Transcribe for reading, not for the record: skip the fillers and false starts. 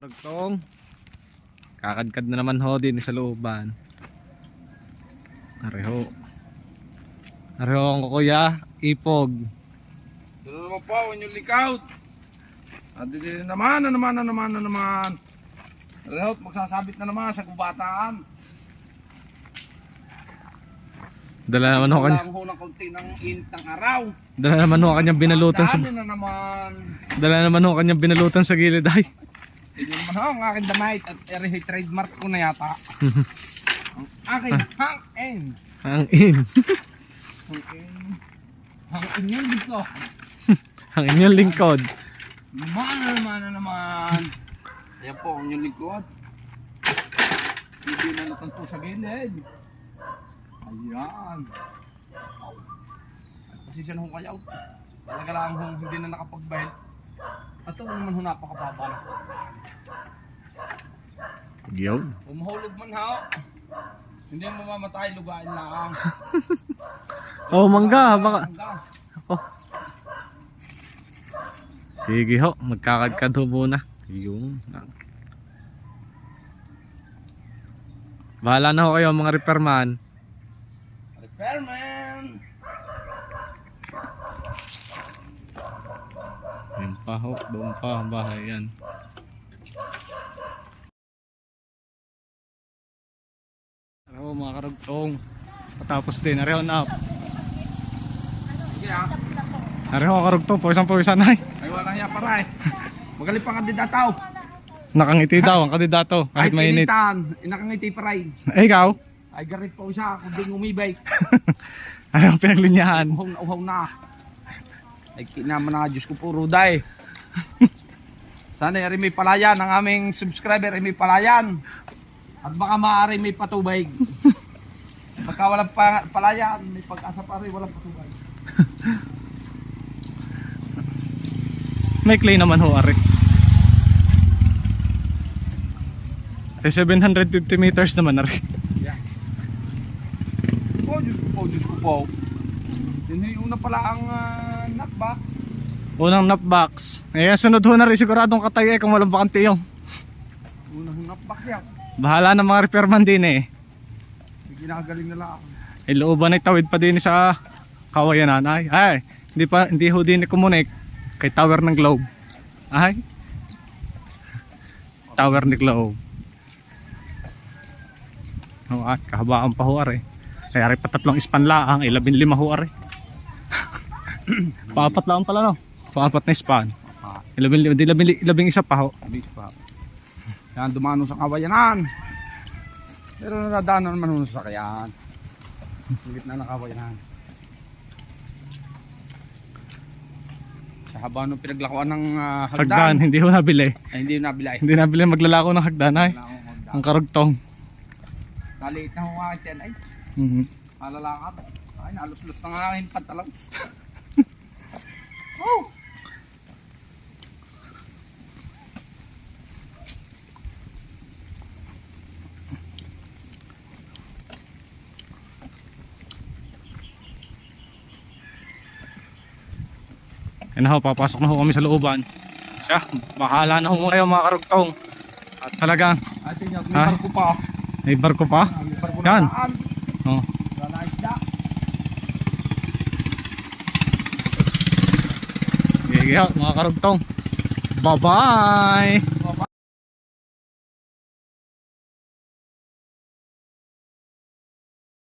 Ragtong kakadkad na naman ho din sa looban. Areho ang kuya ipog. Doon naman po when you leak out. Din naman. Rehout magsasabit na naman sa kubataan. Dala naman ho kanya. Wala ho ng konti ng init ng araw. Dala naman ho kanyang binalutan sa Dali na naman. Dala naman ho kanyang binalutan sa gilid ay. Hindi naman ho ang aking damit at trademark ko na yata. Ang aking hang-in. Hangin. Hang-in yun dito. Hangin yung lingkod. Naman. Ayan po ang inyong lingkod. Hindi na natin po sa gilid. Ayan. Pasisya na hong kayaw. Talaga lang hong hindi na nakapag-belt. At ito naman hong napakababa na. Yo. Umahulog man ha. Hindi mo mamamatay, lugain lang. Oh, mangga baka. Mangga. Ako. Sige ho, magkakadkad ho muna. Yung. Bahala na ho kayo mga repairman. Repairman! Yan pa ho, doon pa ang bahay yan. Ano mga karugtong. Patapos din, areho na. Sige ha. Areho karugtong, pawisan na eh. Ay wala hiya para eh. Magaling pa kandidataw. Nakangiti daw ang kandidato kahit mainit. Nakangiti pa rin. Eh ikaw? Ay garit pa siya kung di umibay. Ano ang pinaglinyahan? Uhaw na. Ay kinaman na Diyos ko puro day. Sana ay may palayan ang aming subscriber ay may palayan. At baka maaari may patubay. Pagka walang palayan, may pag-asa pa rin walang patubay. May clay naman ho ari. Eh 750 meters naman ari. Yeah. Diyos ko po. Yun yung una pala ang knockback. Unang knockbox. Eh sunod ho na rin siguradong katay kung walang bakante yung. Unang knockback yan. Bahala ng mga repairman din eh. May ginagaling na lang. Eh looban ay tawid pa din sa kawayanan ay. Ay, hindi ho din i-connect kay tower ng Globe. Ay. Tower ni Globe. No, at kahabaan pa ho are. Kaya rin pa tatlong ispan laang, 15 ho are. Paapat lang pala no. Paapat na ispan. 11 isa pa ho. Yan dumano sa kawayanan. Pero nadaanan naman sa sakyan. Sa gitna ng kawayanan. Sa haba nung pinaglakuan ng Hagdan, hagdan. hindi ho nabili. Ay, hindi nabilay. Hindi nabili maglalako ng hagdan ay. Ang karugtong. Naliit na huwag yan ay. Malalakad. Ay, naluslus na nga yung pantalang. Oh! Yan na ho, papasok na ho kami sa looban. Siya, bahala na ho kayo mga karugtong. At talagang, Ate niya, may barko pa. may barko pa. May barko Yan. na daan. Oh. Wala isda. Sige ho, mga karugtong. Bye-bye!